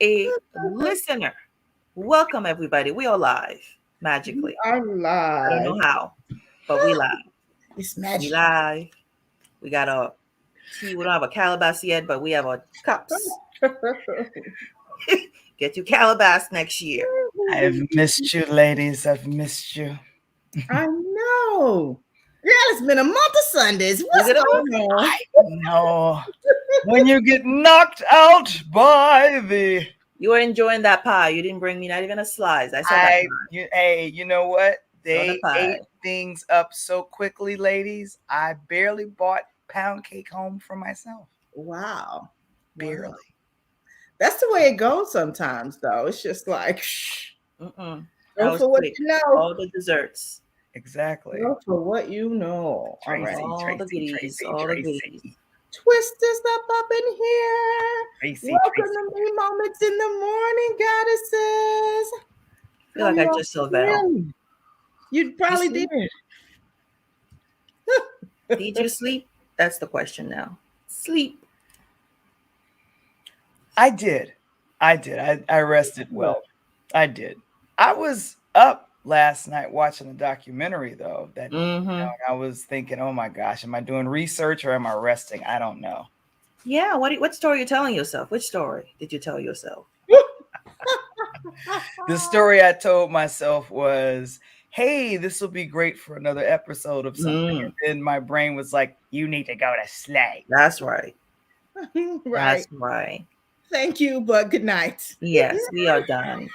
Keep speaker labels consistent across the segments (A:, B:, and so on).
A: a listener. Welcome, everybody. We are live
B: We
A: magically.
B: are
A: I don't
B: live.
A: know how, but we live.
B: It's
A: We
B: magic.
A: live. We got our tea. We don't have a calabash yet, but we have our cups. Get you calabash next year.
C: I've missed you, ladies. I've missed you.
B: I know. Girl, it's been a month of Sundays.
A: Look
B: What's
A: at it.
B: going on?
C: I know. When you get knocked out by the
A: You were enjoying that pie. You didn't bring me not even a slice. I saw that pie.
C: hey, you know what?
A: Saw the
C: They
A: pie.
C: ate things up so quickly, ladies. I barely bought pound cake home for myself.
B: Wow.
C: Barely.
B: Wow. That's the way it goes sometimes, though. It's just like, shh,
A: Mm-mm. That
B: go
A: was
B: for what
A: quick.
B: you know.
A: All the desserts,
C: Exactly.
B: Go for what you know. All right.
C: Tracy,
A: all the
C: Tracy,
A: goodies,
C: Tracy,
A: all the goodies.
C: Tracy.
B: Twisters up in here.
C: Tracy,
B: Welcome
C: Tracy.
B: to Me Moments in the Morning, goddesses.
A: I feel
B: How
A: like I
B: y'all
A: just saw Val.
B: feeling? You
A: Did you
B: probably did.
A: sleep? Did you sleep? That's the question now. Sleep.
C: I did. I rested well. I did. I was up last night watching a documentary though that
A: Mm-hmm.
C: and I was thinking, oh my gosh, am I doing research or am I resting? I don't know.
A: Yeah. What story are you telling yourself? Which story did you tell yourself?
C: The story I told myself was, hey, this will be great for another episode of something.
A: Mm,
C: And then my brain was like, you need to go to Slay.
A: that's right.
B: Right.
A: That's right.
B: Thank you, but good night.
A: Yes, we are done.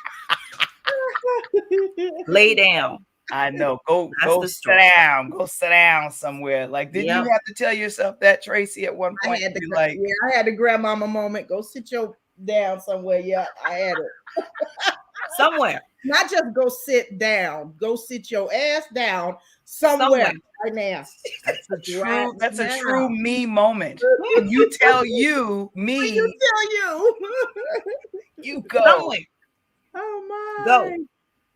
A: Lay down.
C: I know.
A: That's
C: Go
A: the
C: sit
A: story.
C: down. Go sit down somewhere. Like, didn't you
A: Yep.
C: have to tell yourself that, Tracy, at one point? Be like,
B: I had the grandmama moment. Go sit your down somewhere. Yeah, I had it.
A: Somewhere.
B: Not just go sit down. Go sit your ass down somewhere,
A: Somewhere.
B: right now.
C: that's a
B: now.
C: true me moment. When you tell you me,
B: You tell you.
C: you go.
A: Somewhere.
B: Oh my.
A: Go.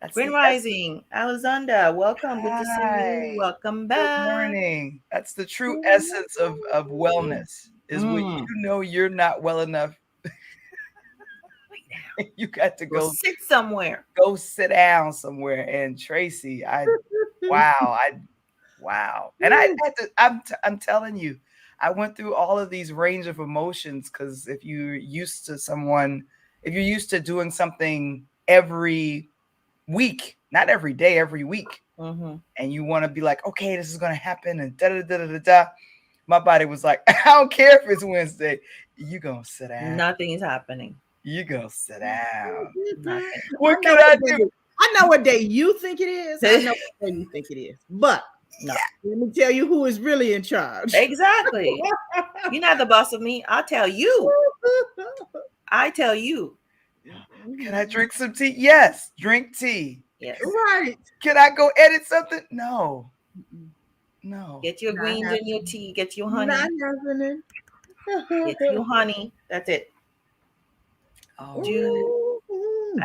C: That's
A: Green
C: the essence.
A: Rising. Alexander, welcome. Good to see you.
C: Hi.
A: Welcome
C: Good
A: back.
C: morning. That's the true essence of wellness. Is when
A: Mm.
C: you know you're not well enough. You got to
A: Go
C: go
A: sit somewhere.
C: go sit down somewhere. And Tracy, wow. And I had to, I'm telling you, I went through all of these range of emotions because if you're used to if you're used to doing something every week, not every day, every week,
A: Mm-hmm.
C: and you want to be like, okay, this is gonna happen, and da da da da da da. My body was like, I don't care if it's Wednesday. You gonna sit down.
A: Nothing is happening.
C: You gonna sit down.
A: Nothing.
C: What can I do?
B: I know what day you think it is. I know what day you think it is. But
A: No.
B: let me tell you who is really in charge.
A: Exactly. You're not the boss of me. I'll tell you. I tell you.
C: Can I drink some tea? Yes, drink tea.
A: Yes.
B: Right.
C: Can I go edit something? No. No.
A: Get your
B: Not
A: greens in your tea. Get your honey.
B: Not happening.
A: Get your honey. That's it.
C: Oh,
A: Do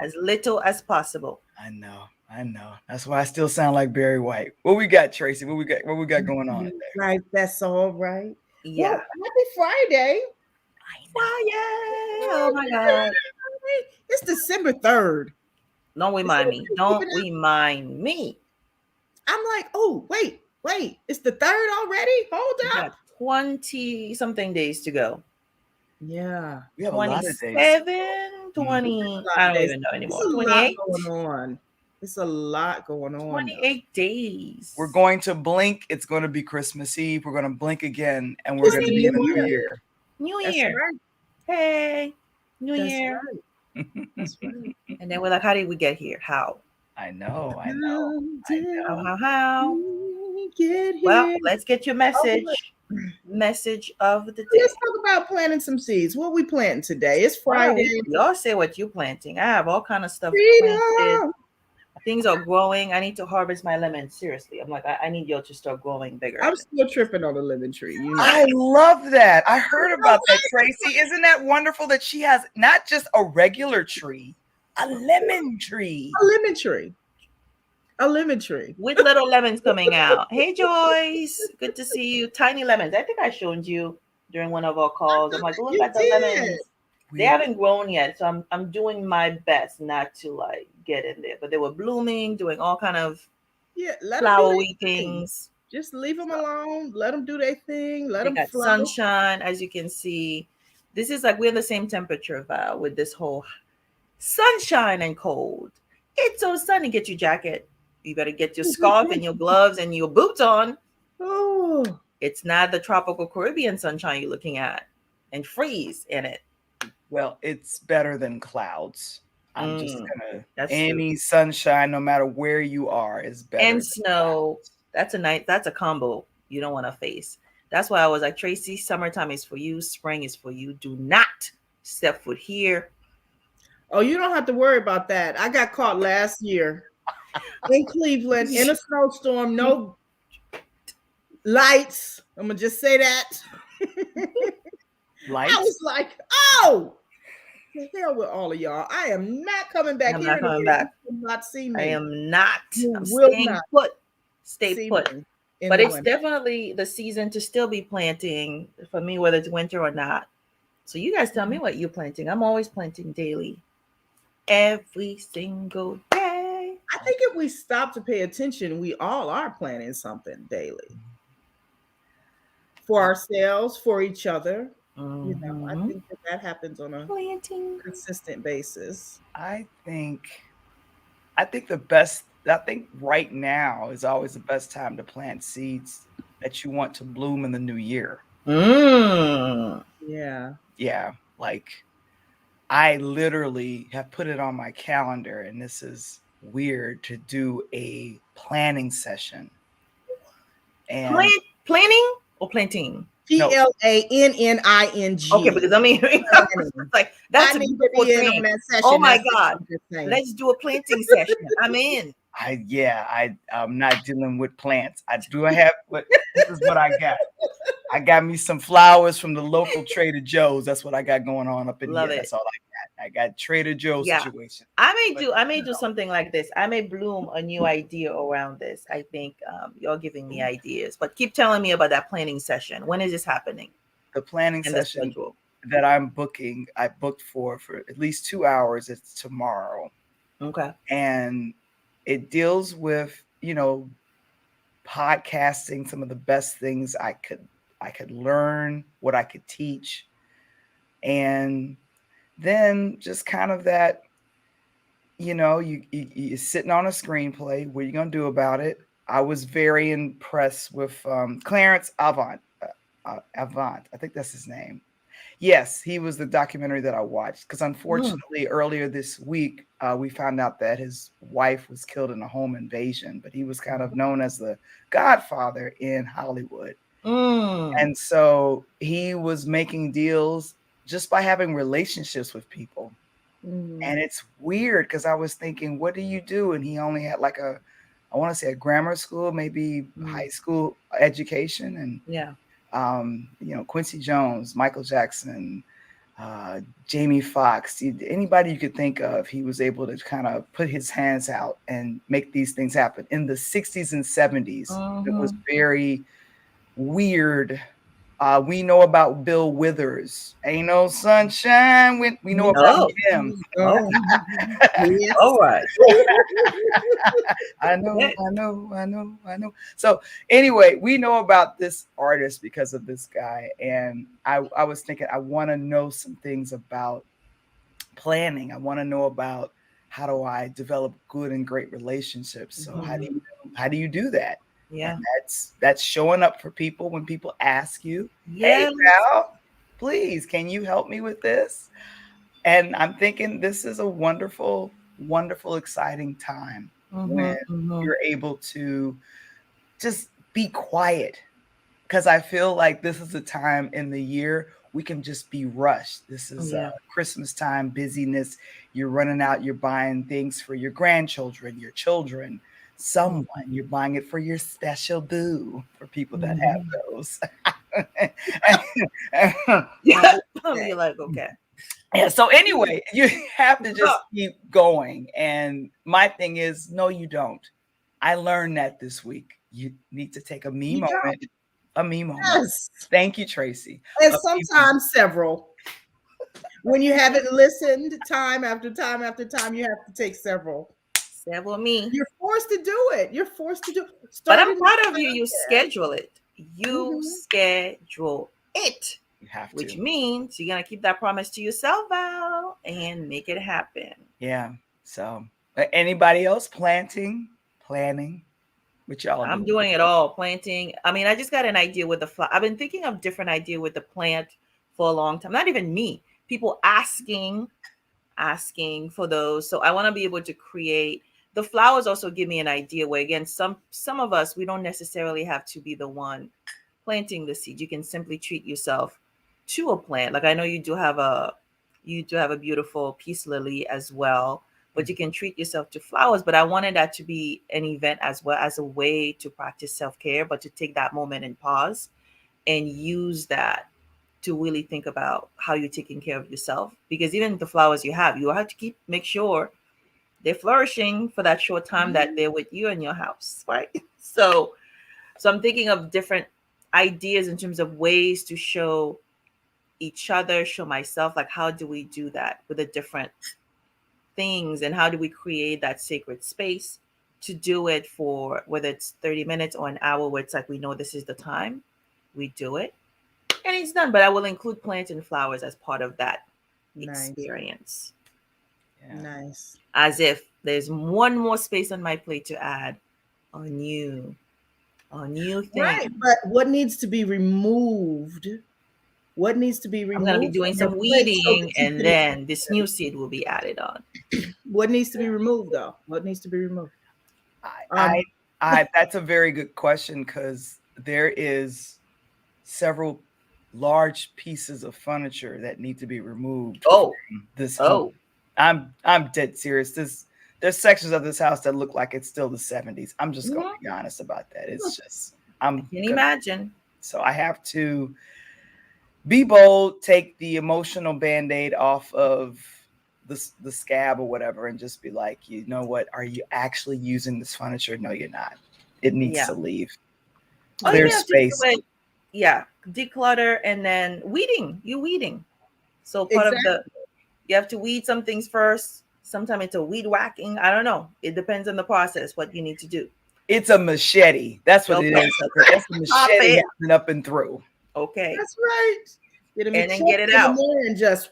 A: as little as possible.
C: I know. That's why I still sound like Barry White. What we got, Tracy? What we got going on today?
B: Right, that's all right.
A: Yeah.
B: Well, happy Friday.
A: Friday. Oh my God.
B: It's December 3rd.
A: Don't remind me. Don't remind me.
B: I'm like, oh, wait. It's the 3rd already? Hold
A: We
B: up.
A: got 20 something days to go.
B: Yeah.
C: We have a lot of days.
A: 27, 20. I don't even know anymore.
B: It's a
A: 28.
B: lot going on. It's a lot going on.
A: 28 days.
C: We're going to blink. It's going to be Christmas Eve. We're going to blink again, and we're going to be in the new year.
A: New
B: That's
A: Year.
B: right.
A: Hey, New
B: That's
A: Year.
B: right. That's right.
A: And then we're like, how did we get here? How?
C: I know.
A: How?
B: We get here.
A: Well, let's get your message. Message of the day.
B: Let's talk about planting some seeds. What we planting today? It's Friday.
A: Y'all say what you're planting. I have all kind of stuff
B: Freedom.
A: planted. Things are growing. I need to harvest my lemons. Seriously. I'm like, I need y'all to start growing bigger.
B: I'm still tripping on the lemon tree. You know.
C: I love that. I heard about that, Tracy. Isn't that wonderful that she has not just a regular tree, a lemon tree?
B: A lemon tree. A lemon tree.
A: With little lemons coming out. Hey, Joyce. Good to see you. Tiny lemons. I think I showed you during one of our calls. I'm like, look at the lemons. They haven't grown yet, so I'm doing my best not to like get in there. But they were blooming, doing all kind of
B: Yeah, let them do
A: flowery
B: their thing.
A: things.
B: Just leave them alone. Let them do their thing. Let
A: They
B: them
A: got
B: flow.
A: sunshine, as you can see. This is like we're in the same temperature, Val, with this whole sunshine and cold. It's so sunny. Get your jacket. You better get your scarf and your gloves and your boots on.
B: Oh,
A: It's not the tropical Caribbean sunshine you're looking at and freeze in it.
C: Well, it's better than clouds. I'm just gonna
A: That's
C: any sunshine, no matter where you are, is better.
A: And
C: than
A: snow.
C: clouds.
A: That's a combo you don't want to face. That's why I was like, Tracy, summertime is for you, spring is for you. Do not step foot here.
B: oh, you don't have to worry about that. I got caught last year in Cleveland in a snowstorm. No lights. I'm gonna just say that.
C: Lights?
B: I was like, oh, the hell with all of y'all. I am not coming back
A: I'm
B: here.
A: not coming back.
B: You will not see me.
A: I am not.
B: You
A: I'm
B: will
A: staying
B: not
A: put. Stay
B: see
A: put.
B: me in
A: But
B: the
A: it's
B: winter.
A: definitely the season to still be planting for me, whether it's winter or not. So you guys tell me what you're planting. I'm always planting daily, every single day.
B: I think if we stop to pay attention, we all are planning something daily for ourselves, for each other. You know, I think that happens on a
A: Planting.
B: consistent basis.
C: I think right now is always the best time to plant seeds that you want to bloom in the new year.
B: Yeah.
C: Yeah, like I literally have put it on my calendar, and this is weird to do a planning session. And
A: Planning or planting?
B: PLANNING.
A: Okay, because I mean, like that's
B: I
A: a
B: need to
A: beautiful
B: be in
A: thing.
B: on that session.
A: Oh my
B: That's what
A: God,
B: I'm just saying.
A: let's do a planting session. I'm in.
C: I'm not dealing with plants. This is what I got. I got me some flowers from the local Trader Joe's. That's what I got going on up in
A: Love
C: here.
A: it.
C: That's all I got. I got Trader Joe's situation.
A: I may do something like this. I may bloom a new idea around this. I think you're giving me ideas, but keep telling me about that planning session. When is this happening?
C: The planning session that I'm booking, I booked for at least 2 hours. It's tomorrow.
A: Okay.
C: And it deals with, podcasting, some of the best things I could learn, what I could teach. And then just kind of that, you're sitting on a screenplay. What are you going to do about it? I was very impressed with Clarence Avant. Avant, I think that's his name. Yes, he was the documentary that I watched because unfortunately earlier this week we found out that his wife was killed in a home invasion, but he was kind of known as the godfather in Hollywood. And so he was making deals just by having relationships with people. And it's weird because I was thinking, what do you do? And he only had like I want to say a grammar school, maybe high school education. And Quincy Jones, Michael Jackson, Jamie Foxx, anybody you could think of, he was able to kind of put his hands out and make these things happen. In the 60s and 70s, it was very weird. We know about Bill Withers. Ain't no sunshine. We know about him.
B: Yes.
A: All right.
C: I know. So anyway, we know about this artist because of this guy. And I was thinking, I want to know some things about planning. I want to know about how do I develop good and great relationships. So how do you do that?
A: Yeah.
C: And that's showing up for people when people ask you,
A: yes.
C: Hey, Val, please, can you help me with this? And I'm thinking this is a wonderful, wonderful, exciting time when you're able to just be quiet. Because I feel like this is a time in the year we can just be rushed. This is Christmas time, busyness. You're running out, you're buying things for your grandchildren, your children, someone. You're buying it for your special boo, for people that have those.
A: You're like, okay.
C: Yeah. So anyway, you have to just keep going. And my thing is, no, you don't. I learned that this week. You need to take a me moment. A me moment.
B: Yes.
C: Thank you, Tracy.
B: And sometimes several. When you haven't listened time after time after time, you have to take several.
A: Several me.
B: You're forced to do it. You're forced to do it.
A: But
B: Start
A: I'm
B: it.
A: proud of you. You schedule it. You
B: Mhm.
A: schedule it,
C: You have
A: which
C: to.
A: means you're gonna keep that promise to yourself, Val, and make it happen.
C: Yeah. So, anybody else planning, what y'all
A: I'm
C: doing?
A: doing it all. Planting. I mean, I just got an idea with the flower. I've been thinking of different idea with the plant for a long time. Not even me. People asking for those. So I want to be able to create the flowers. Also give me an idea where again, some of us we don't necessarily have to be the one planting the seed. You can simply treat yourself to a plant. Like I know you do have a beautiful peace lily as well, but you can treat yourself to flowers. But I wanted that to be an event as well as a way to practice self-care, but to take that moment and pause and use that to really think about how you're taking care of yourself. Because even the flowers you have to make sure they're flourishing for that short time that they're with you in your house, right? So I'm thinking of different ideas in terms of ways to show each other, show myself, like how do we do that with the different things and how do we create that sacred space to do it for whether it's 30 minutes or an hour where it's like we know this is the time we do it and it's done. But I will include plants and flowers as part of that
B: Nice.
A: experience.
C: Yeah.
B: Nice.
A: As if there's one more space on my plate to add a new thing.
B: Right. But what needs to be removed? What needs to be
A: I'm gonna be
B: removed
A: doing
B: from your
A: some
B: plate so
A: weeding
B: that you
A: and
B: can?
A: then this new seed will be added on.
B: What needs to be removed, though? What needs to be removed?
C: I, that's a very good question because there is several large pieces of furniture that need to be removed
A: Oh,
C: from this home. I'm dead serious. There's sections of this house that look like it's still the 70s. I'm just going to be honest about that. It's just
A: I can imagine.
C: So I have to be bold, take the emotional band-aid off of the scab or whatever, and just be like, you know what? Are you actually using this furniture? No, you're not. It needs to leave.
A: Oh,
C: Clear
A: you have
C: space.
A: to do it. Yeah, declutter and then weeding. You weeding. So part of you have to weed some things first. Sometimes it's a weed whacking. I don't know. It depends on the process. What you need to do.
C: It's a machete. That's what it is. That's a machete happening up and through.
A: Okay.
B: That's right.
A: And then get it out.
B: And just.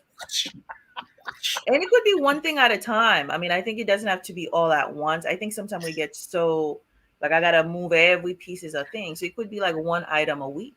A: And it could be one thing at a time. I mean, I think it doesn't have to be all at once. I think sometimes we get so like I gotta move every pieces of things. So it could be like one item a week.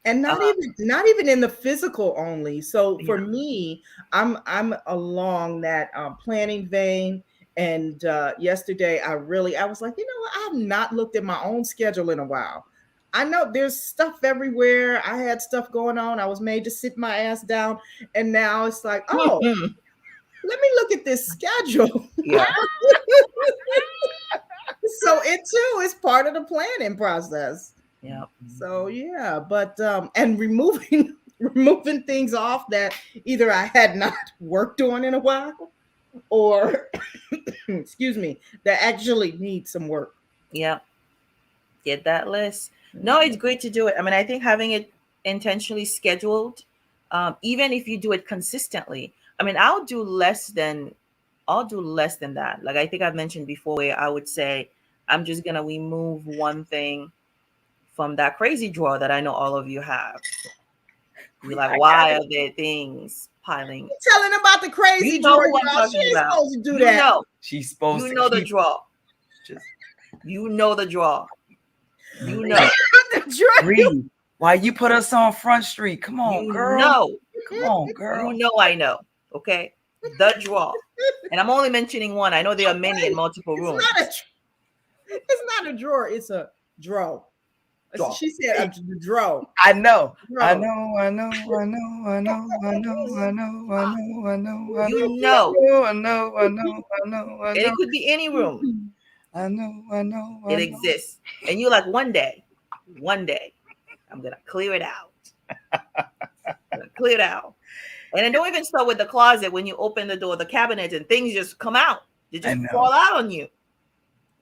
B: And not even in the physical only. So for me, I'm along that planning vein. And yesterday I was like, you know what? I have not looked at my own schedule in a while. I know there's stuff everywhere. I had stuff going on. I was made to sit my ass down. And now it's like, oh, let me look at this schedule.
A: Yeah.
B: So it too is part of the planning process.
A: Yeah.
B: So yeah, but and removing things off that either I had not worked on in a while or excuse me, that actually need some work.
A: Yeah. Get that list. No, it's great to do it. I mean, I think having it intentionally scheduled, even if you do it consistently. I mean, I'll do less than that. Like I think I've mentioned before, where I would say I'm just gonna remove one thing from that crazy drawer that I know all of you have. You're like, why are there things piling?
B: You're telling about the crazy drawer.
A: Who I'm talking about.
B: Supposed to do that.
A: Know.
C: She's supposed to
A: know the drawer. You know the drawer. You know.
C: Breathe. Why you put us on Front Street? Come on, girl.
A: No.
C: Come on, girl.
A: You know I know. Okay. The drawer. And I'm only mentioning one. I know there are many in multiple rooms.
B: It's not a drawer. It's a drawer. She said a drawer.
C: I know.
A: You know. And it could be any room.
C: I know.
A: It exists. And you're like, one day, I'm going to clear it out. And then don't even start with the closet. When you open the door, the cabinet and things just come out. They just fall out on you.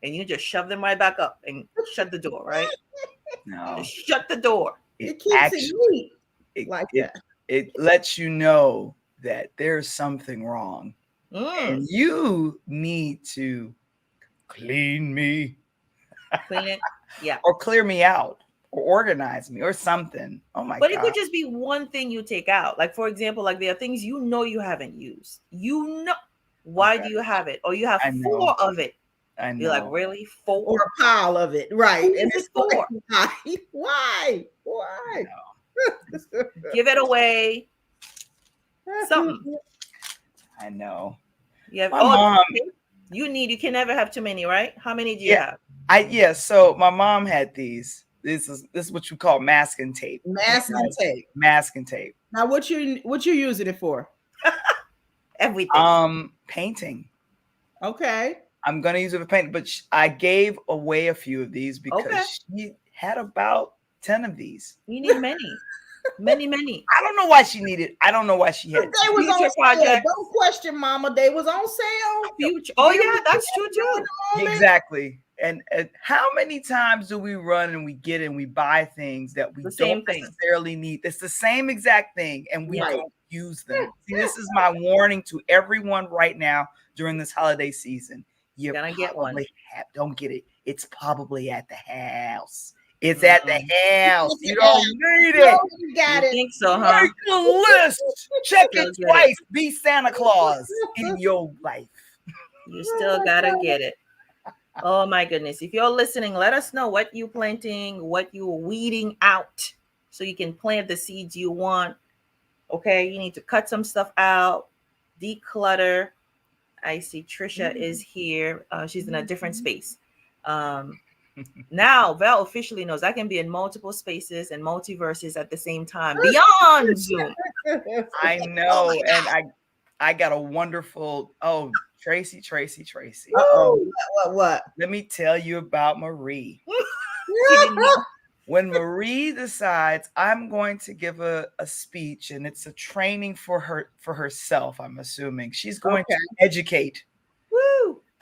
A: And you just shove them right back up and shut the door, right?
C: No.
A: Just shut the door.
B: It keeps it neat like that.
C: It lets you know that there's something wrong
A: Mm.
C: and you need to clean me
A: Clean it. Yeah.
C: or clear me out or organize me or something. Oh my
A: But it
C: God.
A: could just be one thing you take out. Like, for example, like there are things you know you haven't used. You know, why
C: Okay.
A: do you have it? Or you have
C: I know.
A: 4 of it.
C: I
A: You're like,
C: know.
A: really?
B: Or
A: 4?
B: a pile of it, right?
A: Who
B: And
A: is it
B: it's like,
A: for?
B: why?
C: I
B: Why?
C: know.
A: Give it away. Something.
C: I know.
A: You have,
C: My
A: oh,
C: mom,
A: you can never have too many, right? How many do you
C: yeah,
A: have?
C: so my mom had these. This is what you call masking tape.
B: Masking tape.
C: Masking tape.
B: Now, what you using it for?
A: Everything.
C: Painting.
B: Okay.
C: I'm gonna use it for painting, but I gave away a few of these because
A: Okay.
C: she had about 10 of these.
A: You need many. Many.
C: I don't know why she needed. I don't know why she had.
B: They was on
A: Future
B: sale.
A: projects.
B: Don't question, Mama. They was on sale.
A: Future. Oh,
B: They
A: yeah,
B: was
A: that's true too.
C: Exactly. And how many times do we run and we get and we buy things that we
A: The
C: don't
A: same thing.
C: necessarily need? It's the same exact thing, and we
B: Right.
C: don't use them. See, this is my warning to everyone right now during this holiday season. You
A: Gonna get one.
C: don't get it. It's probably at the house. It's at the house. You don't need
B: You
C: it.
B: already got
A: You
B: it.
A: think so, huh?
C: Make a list. Check
A: Still
C: it
A: get
C: twice. Be Santa Claus in your life.
A: You still gotta get it. Oh my goodness. If you're listening, let us know what you're planting, what you're weeding out so you can plant the seeds you want. Okay, you need to cut some stuff out, declutter. I see Trisha is here. She's in a different space. Now Val officially knows I can be in multiple spaces and multiverses at the same time beyond Zoom.
C: I know, and I got a wonderful Tracy.
B: Uh-oh. What?
C: Let me tell you about Marie.
A: She didn't know.
C: When Marie decides I'm going to give a speech, and it's a training for herself, I'm assuming she's going to educate,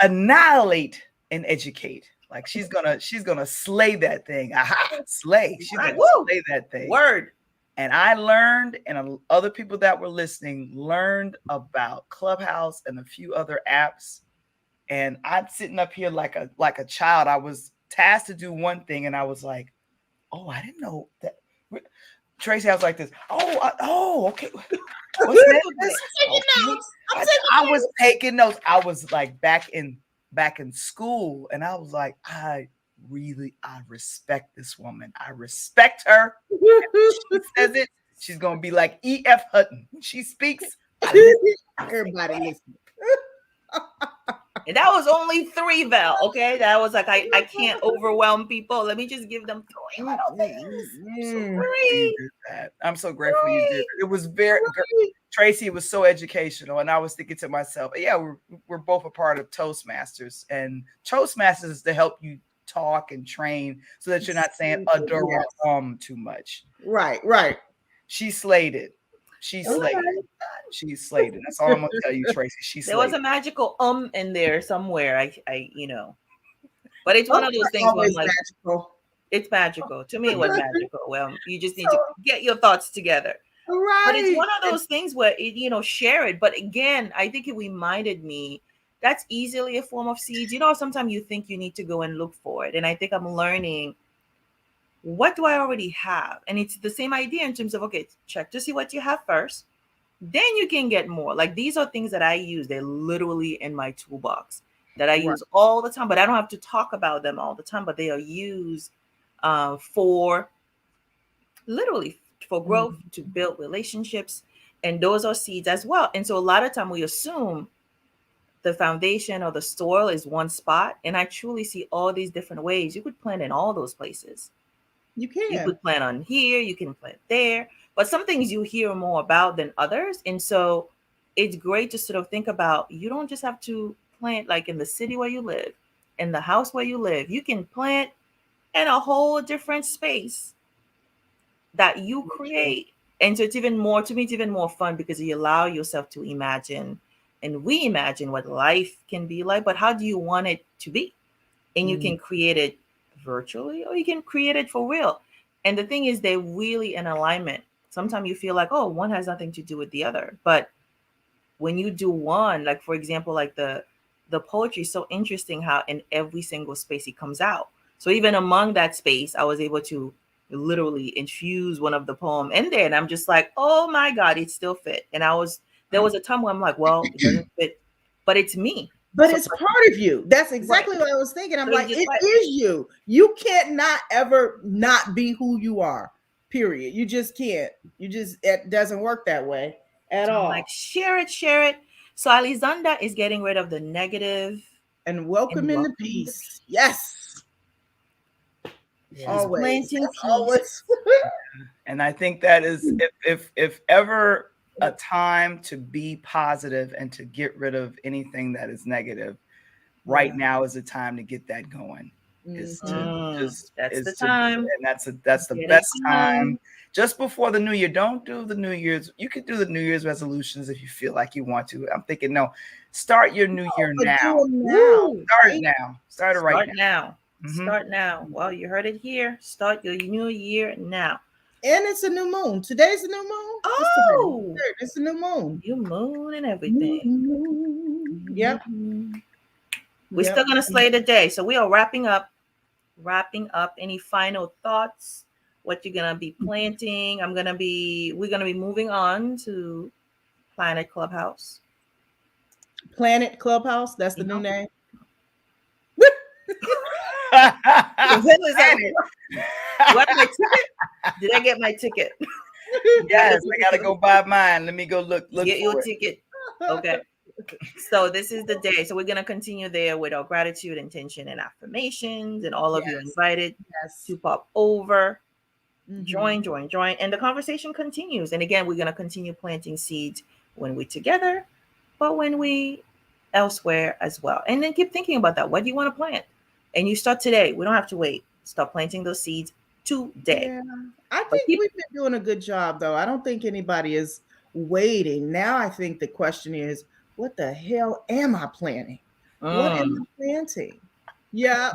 C: annihilate, and educate. Like she's gonna slay that thing. Aha, slay. She's gonna slay that thing.
A: Word.
C: And I learned, and other people that were listening learned about Clubhouse and a few other apps. And I'm sitting up here like a child. I was tasked to do one thing, and I was like, "Oh, I didn't know that." Tracy, I was like this. Okay. What's that? I was taking notes. I was like back in school, and I was like, I respect this woman. I respect her. She says it. She's gonna be like E.F. Hutton. When she speaks,
B: Everybody listen.
A: And that was only 3, Val. Okay, that was like I can't overwhelm people. Let me just give them 3 little things. So 3.
C: I'm so grateful you did it. It was very Tracy. It was so educational, and I was thinking to myself, yeah, we're both a part of Toastmasters, and Toastmasters is to help you talk and train so that you're not saying too much.
B: Right.
C: She slayed it. She slayed it. She slayed it. That's all I'm gonna tell you, Tracy. She slayed
A: There was a magical in there somewhere. I but it's one of those things where I'm like, magical. It's magical. To me, it was magical. Well, you just need to get your thoughts together. Right. But it's one of those things where share it. But again, I think it reminded me that's easily a form of seeds. Sometimes you think you need to go and look for it. And I think I'm learning, what do I already have? And it's the same idea in terms of, okay, check to see what you have first. Then you can get more. Like these are things that I use. They're literally in my toolbox that I use all the time, but I don't have to talk about them all the time, but they are used for growth, to build relationships. And those are seeds as well. And so a lot of time we assume the foundation or the soil is one spot. And I truly see all these different ways. You could plant in all those places. You could plant on here, you can plant there. But some things you hear more about than others. And so it's great to sort of think about, you don't just have to plant like in the city where you live, in the house where you live. You can plant in a whole different space that you create. And so it's even more, to me, it's even more fun because you allow yourself to imagine and reimagine what life can be like. But how do you want it to be? And you can create it virtually or you can create it for real. And the thing is, they're really in alignment. Sometimes you feel like, oh, one has nothing to do with the other, but when you do one, like for example, like the poetry is so interesting how in every single space it comes out. So even among that space, I was able to literally infuse one of the poem in there, and I'm just like, oh my god, it still fit. And there was a time where I'm like, well, it doesn't fit, but it's me.
B: But
A: So
B: it's part of you. That's
A: right.
B: exactly what I was thinking. I'm
A: So it's
B: like,
A: just
B: it
A: like,
B: is you. You can't not ever not be who you are. Period. You just can't. It doesn't work that way at
A: so I'm like,
B: all.
A: share it, share it. So Alexander is getting rid of the negative
B: And
A: and
B: welcome into
A: welcome the
B: peace. Yes.
A: She's
C: Yeah.
B: Always.
A: planting
B: That's
A: peace.
B: always.
C: And I think that is, if ever a time to be positive and to get rid of anything that is negative, right now is the time to get that going. Is to just
A: That's the
C: is to do
A: time.
C: it. And that's the
A: Get it
C: best
A: done.
C: time. Just before the new year. Don't do the New Year's. You could do the New Year's resolutions if you feel like you want to. I'm thinking, no, start your new year
B: But
C: now.
B: do it now.
A: Woo!
C: Start
B: Right?
C: now. Start it right
A: Start
C: now.
A: now.
C: Mhm.
A: Start now. Well, you heard it here. Start your new year now.
B: And it's a new moon. Today's a new moon. What's
A: Oh,
B: today? It's a new moon.
A: new moon and everything.
B: Yep.
A: We're still gonna slay the day. So we are wrapping up. Wrapping up. Any final thoughts? What you're gonna be planting? We're gonna be moving on to Planet Clubhouse.
B: Planet Clubhouse. That's the new name.
A: What, my ticket? Did I get my ticket?
C: Yes, I gotta go buy mine. Let me go look
A: Get
C: for
A: your
C: it.
A: ticket. Okay. So this is the day. So we're gonna continue there with our gratitude, intention, and affirmations, and all of you invited to pop over. Join, and the conversation continues. And again, we're gonna continue planting seeds when we're together, but when we elsewhere as well. And then keep thinking about that. What do you want to plant? And you start today. We don't have to wait. Start planting those seeds today.
B: Yeah. I think we've been doing a good job, though. I don't think anybody is waiting. Now I think the question is, what the hell am I planting? What am I planting? Yeah.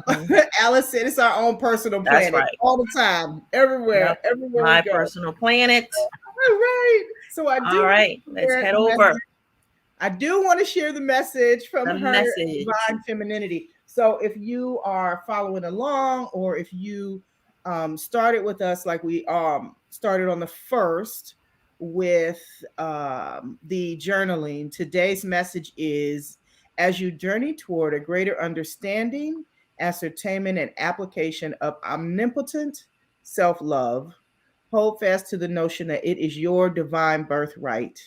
B: Alice said it's our own personal
A: That's
B: planet all the time, everywhere, everywhere
A: my
B: we go.
A: personal planet.
B: All right. So I do.
A: All right, let's head over.
B: I do want to share the message from
A: The
B: her
A: message.
B: divine femininity. So if you are following along, or if you started with us, like we started on the 1st with the journaling, today's message is: as you journey toward a greater understanding, ascertainment, and application of omnipotent self-love, hold fast to the notion that it is your divine birthright.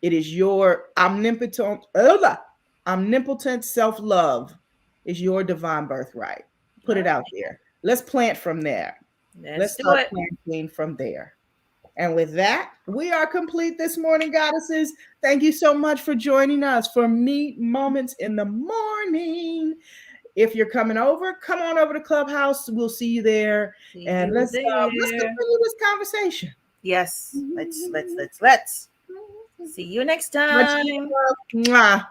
B: It is your omnipotent self-love is your divine birthright. Put it out there. Let's plant from there. Let's start planting from there. And with that, we are complete this morning, goddesses. Thank you so much for joining us for Meet Moments in the Morning. If you're coming over, come on over to Clubhouse. We'll see you there. And let's continue this conversation.
A: Yes. Let's. See you next time.
B: Mwah.